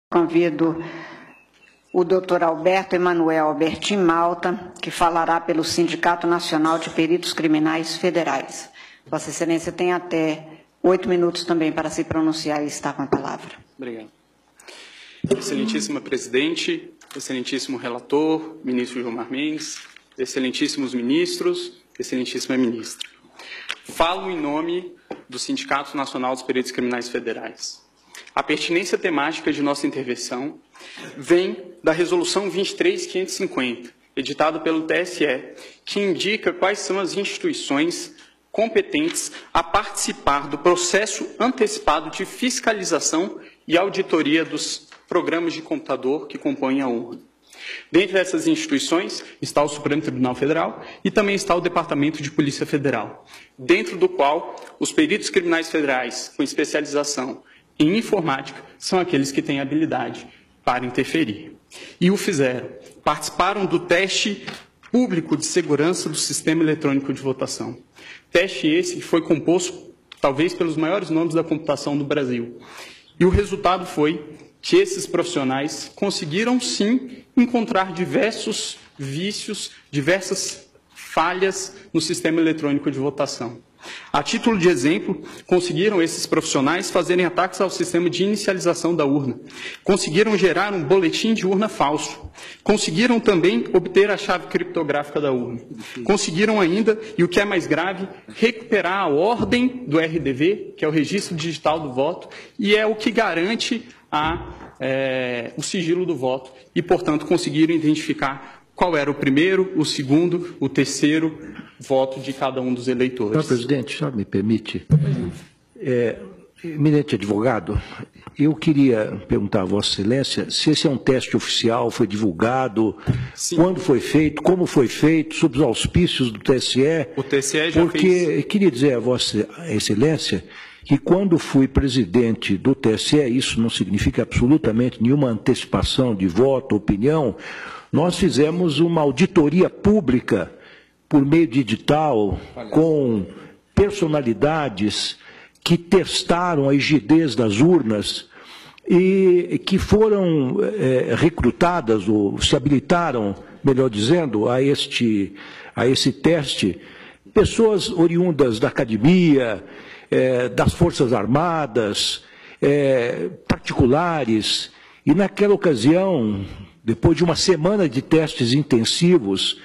Convido o doutor Alberto Emanuel Albertin Malta, que falará pelo Sindicato Nacional de Peritos Criminais Federais. Vossa Excelência tem até 8 minutos também para se pronunciar e está com a palavra. Obrigado. Excelentíssima Presidente, excelentíssimo relator, ministro Gilmar Mendes, excelentíssimos ministros, excelentíssima Ministra. Falo em nome do Sindicato Nacional dos Peritos Criminais Federais. A pertinência temática de nossa intervenção vem da Resolução 23.550, editada pelo TSE, que indica quais são as instituições competentes a participar do processo antecipado de fiscalização e auditoria dos programas de computador que compõem a urna. Dentre essas instituições está o Supremo Tribunal Federal e também está o Departamento de Polícia Federal, dentro do qual os peritos criminais federais com especialização em informática são aqueles que têm habilidade para interferir. E o fizeram. Participaram do teste público de segurança do sistema eletrônico de votação. Teste esse que foi composto, talvez, pelos maiores nomes da computação do Brasil. E o resultado foi que esses profissionais conseguiram, sim, encontrar diversos vícios, diversas falhas no sistema eletrônico de votação. A título de exemplo, conseguiram esses profissionais fazerem ataques ao sistema de inicialização da urna. Conseguiram gerar um boletim de urna falso. Conseguiram também obter a chave criptográfica da urna. Conseguiram ainda, e o que é mais grave, recuperar a ordem do RDV, que é o Registro Digital do Voto, e é o que garante o sigilo do voto. E, portanto, conseguiram identificar qual era o primeiro, o segundo, o terceiro voto de cada um dos eleitores. Senhor presidente, só me permite. Eminente advogado, eu queria perguntar a Vossa Excelência se esse é um teste oficial, foi divulgado, sim, quando foi feito, como foi feito, sob os auspícios do TSE. O TSE já porque fez. Queria dizer a Vossa Excelência que quando fui presidente do TSE, isso não significa absolutamente nenhuma antecipação de voto, opinião, nós fizemos uma auditoria pública por meio de edital com personalidades que testaram a rigidez das urnas e que foram recrutadas, ou se habilitaram, melhor dizendo, a esse teste, pessoas oriundas da academia, das Forças Armadas, particulares, e naquela ocasião, depois de uma semana de testes intensivos,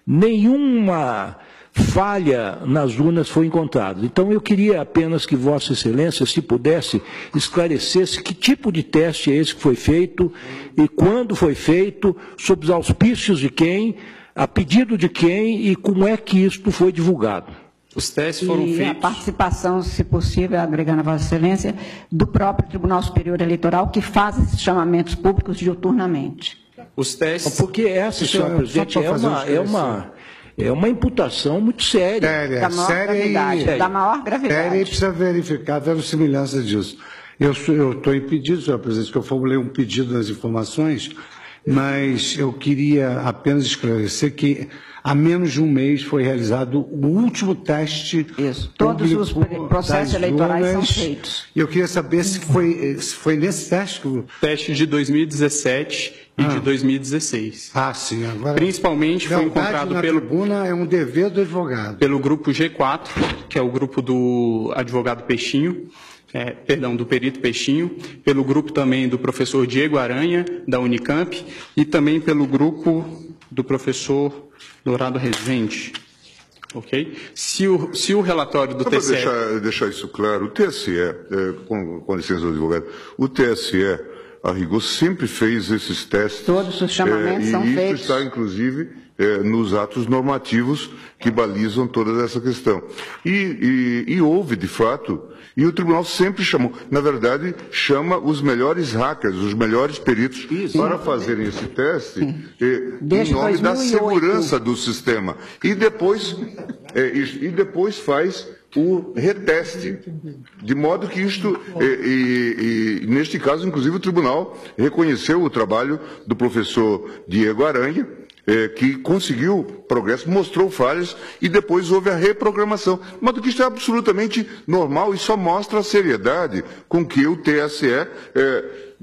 nenhuma falha nas urnas foi encontrada. Então, eu queria apenas que Vossa Excelência, se pudesse, esclarecesse que tipo de teste é esse que foi feito e quando foi feito, sob os auspícios de quem, a pedido de quem e como é que isto foi divulgado. Os testes foram feitos. E a participação, se possível, agregando a Vossa Excelência, do próprio Tribunal Superior Eleitoral, que faz esses chamamentos públicos diuturnamente. Os testes... Porque essa, senhor presidente, é uma imputação muito séria. Da maior gravidade. Da maior gravidade. Séria, e precisa verificar a verossimilhança disso. Eu estou impedido, senhor presidente, que eu formulei um pedido nas informações, mas eu queria apenas esclarecer que há menos de um mês foi realizado o último teste. Isso. Todos os processos eleitorais são feitos. E eu queria saber se foi nesse teste que... Teste de 2017 e de 2016. Sim. Agora, principalmente foi encontrado na tribuna é um dever do advogado. Pelo grupo G4, que é o grupo do advogado Peixinho, do perito Peixinho, pelo grupo também do professor Diego Aranha, da Unicamp, e também pelo grupo do professor Dourado Rezende. Ok? Se o relatório do TSE... Só para deixar isso claro, o TSE, com licença do advogado, o TSE, a rigor, sempre fez esses testes. Todos os chamamentos são feitos. E isso está, inclusive, nos atos normativos que balizam toda essa questão. E houve, de fato, e o tribunal sempre chamou, na verdade, chama os melhores hackers, os melhores peritos, para fazerem esse teste em nome da segurança do sistema. E depois faz o reteste, de modo que isto, neste caso, inclusive, o tribunal reconheceu o trabalho do professor Diego Aranha, que conseguiu progresso, mostrou falhas e depois houve a reprogramação. De modo que isto é absolutamente normal e só mostra a seriedade com que o TSE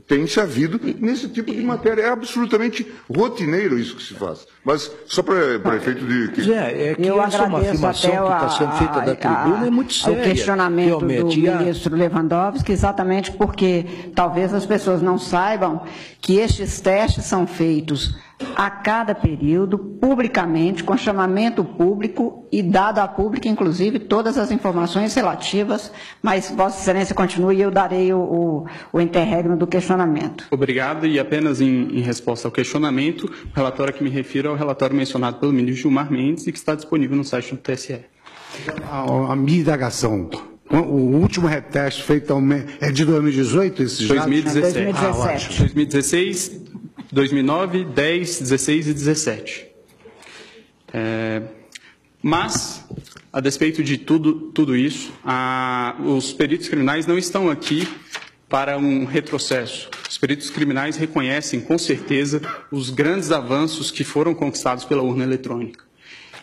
tem-se havido nesse tipo de matéria. É absolutamente rotineiro isso que se faz. Mas só para efeito de... É que essa é uma afirmação que está sendo feita da tribuna, é muito séria. O questionamento do realmente. ministro Lewandowski, exatamente porque talvez as pessoas não saibam que estes testes são feitos a cada período, publicamente, com chamamento público e dado à pública, inclusive, todas as informações relativas, mas Vossa Excelência continue e eu darei o interregno do questionamento. Obrigado, e apenas em resposta ao questionamento, o relatório a que me refiro é o relatório mencionado pelo ministro Gilmar Mendes e que está disponível no site do TSE. A minha indagação, o último reteste feito é de 2018, esses 2017. dados? 2017. 2016, 2009, 10, 16 e 17. Mas, a despeito de tudo isso, os peritos criminais não estão aqui para um retrocesso. Os peritos criminais reconhecem, com certeza, os grandes avanços que foram conquistados pela urna eletrônica.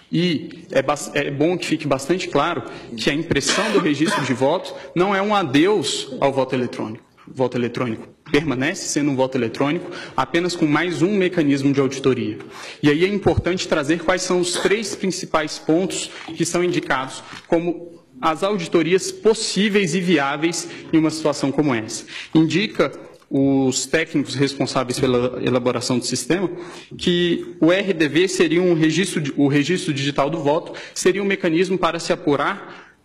E é bom que fique bastante claro que a impressão do registro de voto não é um adeus ao voto eletrônico. O voto eletrônico permanece sendo um voto eletrônico, apenas com mais um mecanismo de auditoria. E aí é importante trazer quais são os 3 principais pontos que são indicados como as auditorias possíveis e viáveis em uma situação como essa. Indica os técnicos responsáveis pela elaboração do sistema que o RDV seria o registro digital do voto, seria um mecanismo para se apurar,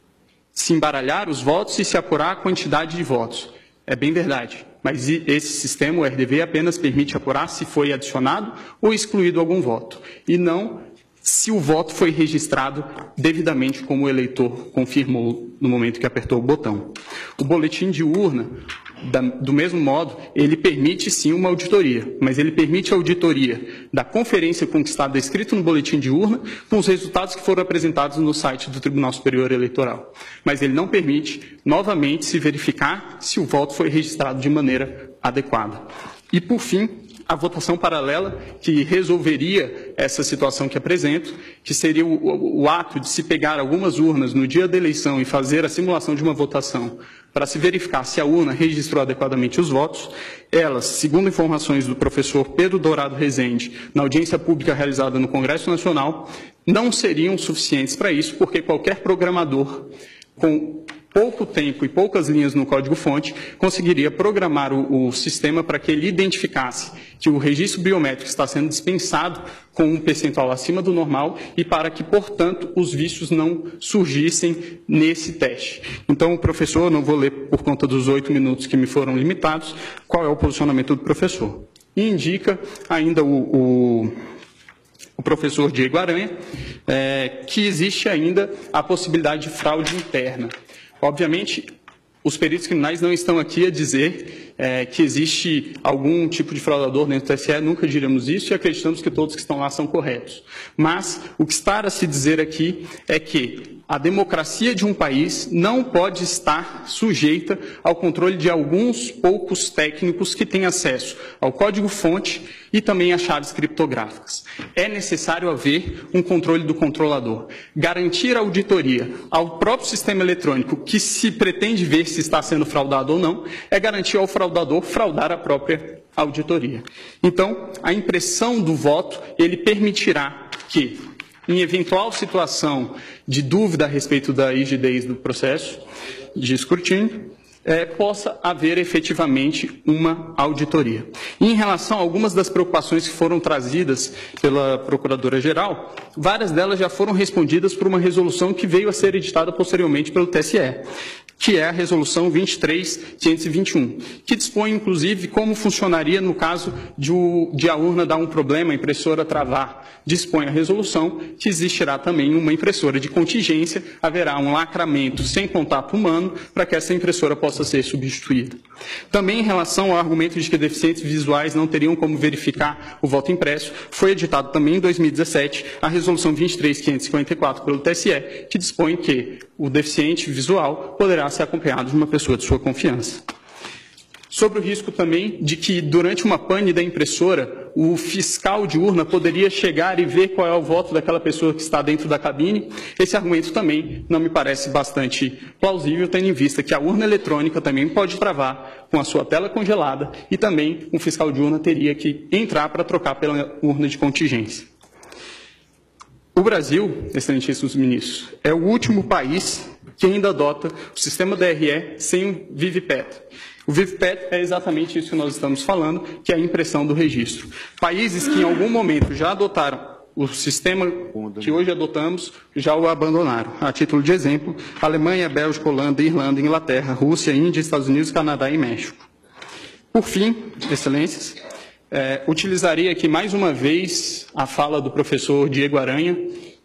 se embaralhar os votos e se apurar a quantidade de votos. É bem verdade, mas esse sistema, o RDV, apenas permite apurar se foi adicionado ou excluído algum voto, e não se o voto foi registrado devidamente como o eleitor confirmou no momento que apertou o botão. O boletim de urna, do mesmo modo, ele permite sim uma auditoria, mas ele permite a auditoria da conferência conquistada escrito no boletim de urna com os resultados que foram apresentados no site do Tribunal Superior Eleitoral. Mas ele não permite, novamente, se verificar se o voto foi registrado de maneira adequada. E, por fim, a votação paralela, que resolveria essa situação que apresento, que seria o ato de se pegar algumas urnas no dia da eleição e fazer a simulação de uma votação para se verificar se a urna registrou adequadamente os votos. Elas, segundo informações do professor Pedro Dourado Rezende, na audiência pública realizada no Congresso Nacional, não seriam suficientes para isso, porque qualquer programador com pouco tempo e poucas linhas no código-fonte, conseguiria programar o sistema para que ele identificasse que o registro biométrico está sendo dispensado com um percentual acima do normal e para que, portanto, os vícios não surgissem nesse teste. Então, professor, não vou ler por conta dos 8 minutos que me foram limitados, qual é o posicionamento do professor. E indica ainda o professor Diego Aranha, que existe ainda a possibilidade de fraude interna. Obviamente, os peritos criminais não estão aqui a dizer que existe algum tipo de fraudador dentro do TSE, nunca diremos isso e acreditamos que todos que estão lá são corretos. Mas o que está a se dizer aqui é que a democracia de um país não pode estar sujeita ao controle de alguns poucos técnicos que têm acesso ao código-fonte e também às chaves criptográficas. É necessário haver um controle do controlador. Garantir a auditoria ao próprio sistema eletrônico que se pretende ver se está sendo fraudado ou não, é garantir ao fraudador fraudar a própria auditoria. Então, a impressão do voto, ele permitirá que, em eventual situação de dúvida a respeito da rigidez do processo de escrutínio, possa haver efetivamente uma auditoria. E em relação a algumas das preocupações que foram trazidas pela Procuradora-Geral, várias delas já foram respondidas por uma resolução que veio a ser editada posteriormente pelo TSE, que é a Resolução 23.521, que dispõe, inclusive, como funcionaria no caso de a urna dar um problema, a impressora travar. Dispõe a resolução que existirá também uma impressora de contingência, haverá um lacramento sem contato humano para que essa impressora possa ser substituída. Também em relação ao argumento de que deficientes visuais não teriam como verificar o voto impresso, foi editado também em 2017 a Resolução 23.554 pelo TSE, que dispõe que o deficiente visual poderá ser acompanhado de uma pessoa de sua confiança. Sobre o risco também de que, durante uma pane da impressora, o fiscal de urna poderia chegar e ver qual é o voto daquela pessoa que está dentro da cabine. Esse argumento também não me parece bastante plausível, tendo em vista que a urna eletrônica também pode travar com a sua tela congelada e também um fiscal de urna teria que entrar para trocar pela urna de contingência. O Brasil, excelentíssimos ministros, é o último país que ainda adota o sistema DRE sem o ViViPET. O ViViPET é exatamente isso que nós estamos falando, que é a impressão do registro. Países que em algum momento já adotaram o sistema que hoje adotamos, já o abandonaram. A título de exemplo, Alemanha, Bélgica, Holanda, Irlanda, Inglaterra, Rússia, Índia, Estados Unidos, Canadá e México. Por fim, excelências, utilizaria aqui mais uma vez a fala do professor Diego Aranha,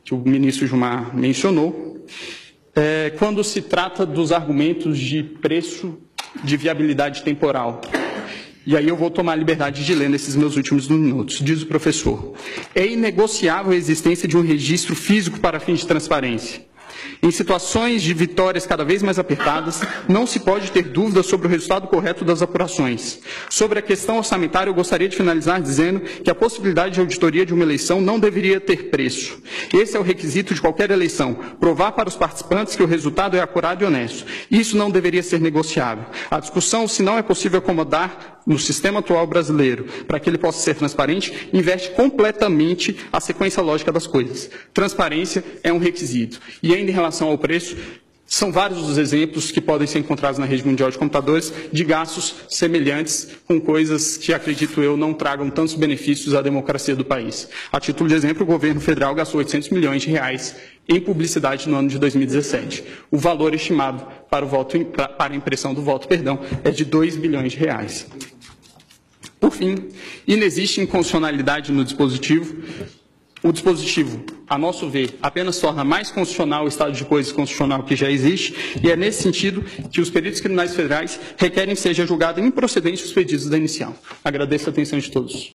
que o ministro Gilmar mencionou, quando se trata dos argumentos de preço de viabilidade temporal. E aí eu vou tomar a liberdade de ler nesses meus últimos minutos. Diz o professor: é inegociável a existência de um registro físico para fins de transparência. Em situações de vitórias cada vez mais apertadas, não se pode ter dúvida sobre o resultado correto das apurações. Sobre a questão orçamentária, eu gostaria de finalizar dizendo que a possibilidade de auditoria de uma eleição não deveria ter preço. Esse é o requisito de qualquer eleição: provar para os participantes que o resultado é acurado e honesto. Isso não deveria ser negociável. A discussão, se não é possível acomodar no sistema atual brasileiro, para que ele possa ser transparente, inverte completamente a sequência lógica das coisas. Transparência é um requisito. E ainda em relação ao preço, são vários os exemplos que podem ser encontrados na rede mundial de computadores de gastos semelhantes com coisas que, acredito eu, não tragam tantos benefícios à democracia do país. A título de exemplo, o governo federal gastou 800 milhões de reais em publicidade no ano de 2017. O valor estimado para a impressão do voto, é de 2 bilhões de reais. Por fim, inexiste inconstitucionalidade no dispositivo. O dispositivo, a nosso ver, apenas torna mais constitucional o estado de coisas constitucional que já existe, e é nesse sentido que os peritos criminais federais requerem que seja julgado improcedente os pedidos da inicial. Agradeço a atenção de todos.